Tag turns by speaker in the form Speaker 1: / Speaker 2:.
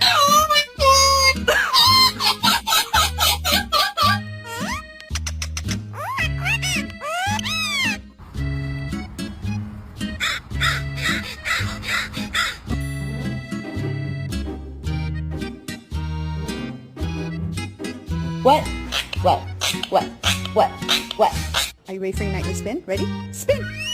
Speaker 1: Oh my God!
Speaker 2: What? What? What? What? What? Are you ready for your nightly spin? Ready? Spin!